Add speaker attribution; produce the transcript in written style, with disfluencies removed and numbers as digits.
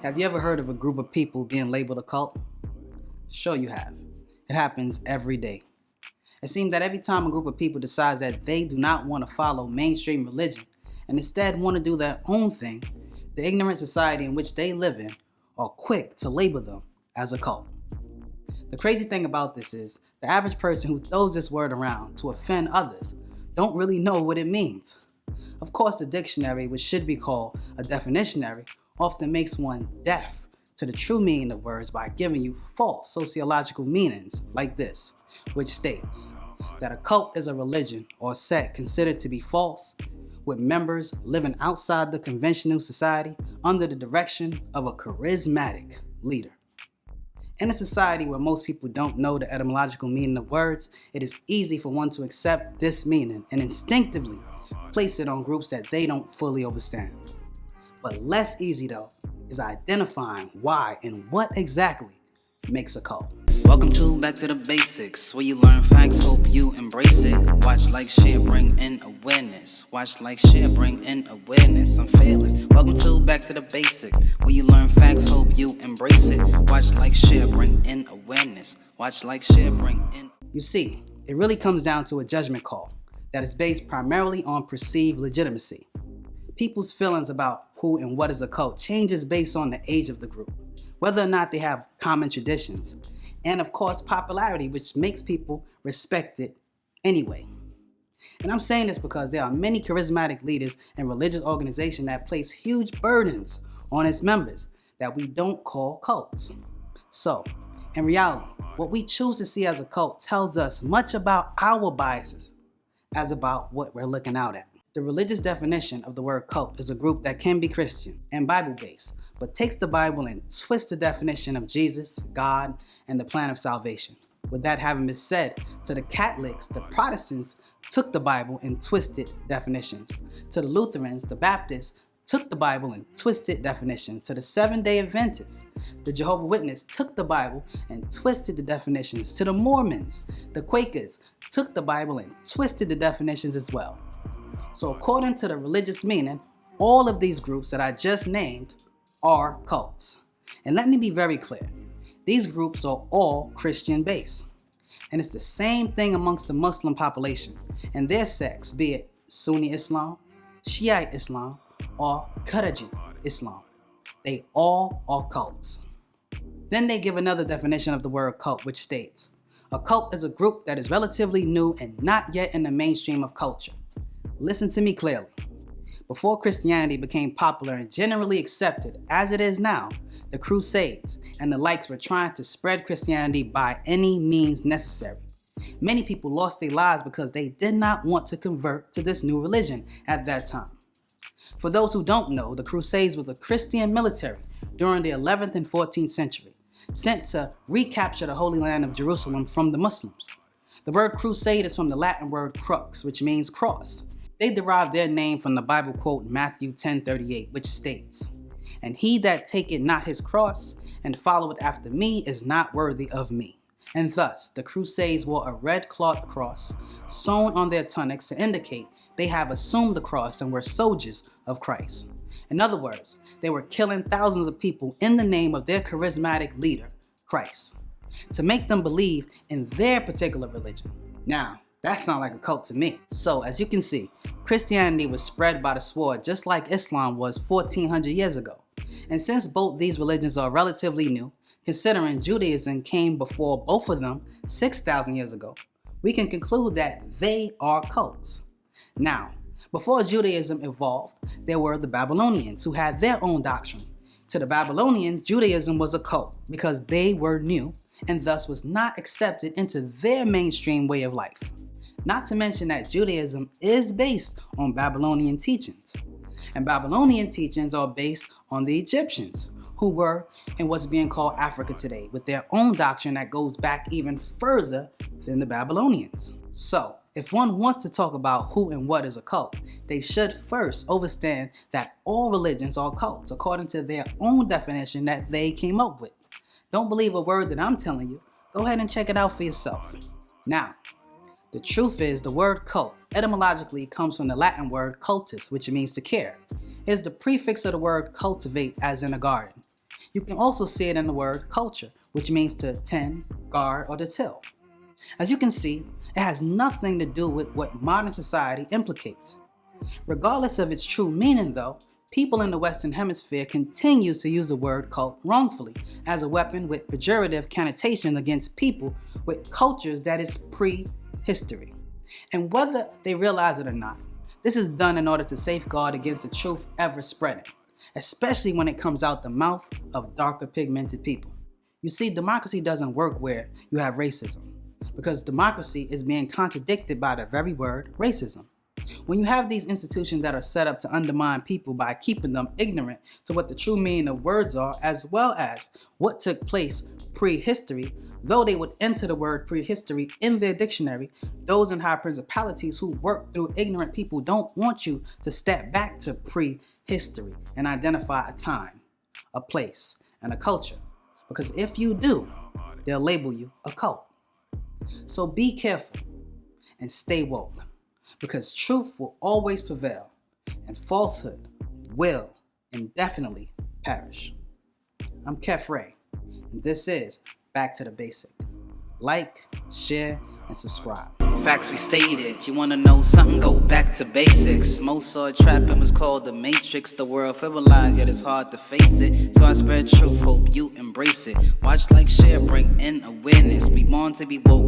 Speaker 1: Have you ever heard of a group of people being labeled a cult? Sure you have. It happens every day. It seems that every time a group of people decides that they do not want to follow mainstream religion and instead want to do their own thing, the ignorant society in which they live in are quick to label them as a cult. The crazy thing about this is the average person who throws this word around to offend others don't really know what it means. Of course, the dictionary, which should be called a definitionary, often makes one deaf to the true meaning of words by giving you false sociological meanings like this, which states that a cult is a religion or sect considered to be false, with members living outside the conventional society under the direction of a charismatic leader. In a society where most people don't know the etymological meaning of words, it is easy for one to accept this meaning and instinctively place it on groups that they don't fully understand. But less easy though is identifying why and what exactly makes a cult. Welcome to Back to the Basics, where you learn facts, hope you embrace it. Watch, like, share, bring in awareness. Watch, like, share, bring in awareness. I'm fearless. Welcome to Back to the Basics, where you learn facts, hope you embrace it. Watch, like, share, bring in awareness. Watch, like, share, bring in. You see, it really comes down to a judgment call that is based primarily on perceived legitimacy. People's feelings about who and what is a cult changes based on the age of the group, whether or not they have common traditions, and of course popularity, which makes people respect it anyway. And I'm saying this because there are many charismatic leaders and religious organizations that place huge burdens on its members that we don't call cults. So, in reality, what we choose to see as a cult tells us much about our biases as about what we're looking out at. The religious definition of the word cult is a group that can be Christian and Bible-based, but takes the Bible and twists the definition of Jesus, God, and the plan of salvation. With that having been said, to the Catholics, the Protestants took the Bible and twisted definitions. To the Lutherans, the Baptists took the Bible and twisted definitions. To the Seventh-day Adventists, the JEHOVAH Witnesses took the Bible and twisted the definitions. To the Mormons, the Quakers took the Bible and twisted the definitions as well. So according to the religious meaning, all of these groups that I just named are cults. And let me be very clear, these groups are all Christian-based. And it's the same thing amongst the Muslim population and their sects, be it Sunni Islam, Shiite Islam, or Khariji Islam. They all are cults. Then they give another definition of the word cult, which states, a cult is a group that is relatively new and not yet in the mainstream of culture. Listen to me clearly. Before Christianity became popular and generally accepted as it is now, the Crusades and the likes were trying to spread Christianity by any means necessary. Many people lost their lives because they did not want to convert to this new religion at that time. For those who don't know, the Crusades was a Christian military during the 11th and 14th century, sent to recapture the Holy Land of Jerusalem from the Muslims. The word crusade is from the Latin word crux, which means cross. They derived their name from the Bible quote Matthew 10:38, which states, "And he that taketh not his cross and followeth after me is not worthy of me." And thus, the Crusades wore a red cloth cross sewn on their tunics to indicate they have assumed the cross and were soldiers of Christ. In other words, they were killing thousands of people in the name of their charismatic leader, Christ, to make them believe in their particular religion. Now, that sounds like a cult to me. So, as you can see, Christianity was spread by the sword just like Islam was 1400 years ago. And since both these religions are relatively new, considering Judaism came before both of them 6,000 years ago, we can conclude that they are cults. Now, before Judaism evolved, there were the Babylonians who had their own doctrine. To the Babylonians, Judaism was a cult because they were new and thus was not accepted into their mainstream way of life. Not to mention that Judaism is based on Babylonian teachings. And Babylonian teachings are based on the Egyptians, who were in what's being called Africa today, with their own doctrine that goes back even further than the Babylonians. So, if one wants to talk about who and what is a cult, they should first understand that all religions are cults according to their own definition that they came up with. Don't believe a word that I'm telling you. Go ahead and check it out for yourself. Now, the truth is the word cult etymologically comes from the Latin word cultus, which means to care. It is the prefix of the word cultivate, as in a garden. You can also see it in the word culture, which means to tend, guard, or to till. As you can see, it has nothing to do with what modern society implicates. Regardless of its true meaning though, people in the Western Hemisphere continue to use the word cult wrongfully as a weapon with pejorative connotation against people with cultures that is pre-history. And whether they realize it or not, this is done in order to safeguard against the truth ever spreading, especially when it comes out the mouth of darker pigmented people. You see, democracy doesn't work where you have racism, because democracy is being contradicted by the very word racism. When you have these institutions that are set up to undermine people by keeping them ignorant to what the true meaning of words are, as well as what took place pre-history, though they would enter the word prehistory in their dictionary, those in high principalities who work through ignorant people don't want you to step back to prehistory and identify a time, a place, and a culture. Because if you do, they'll label you a cult. So be careful and stay woke, because truth will always prevail and falsehood will indefinitely perish. I'm Kef Ray, and this is Back to the Basic. Like, share, and subscribe. Facts we stated. You wanna know something? Go back to basics. Most saw trapping was called the Matrix. The world civilized, yet it's hard to face it. So I spread truth, hope you embrace it. Watch, like, share, bring in awareness. We born to be woke.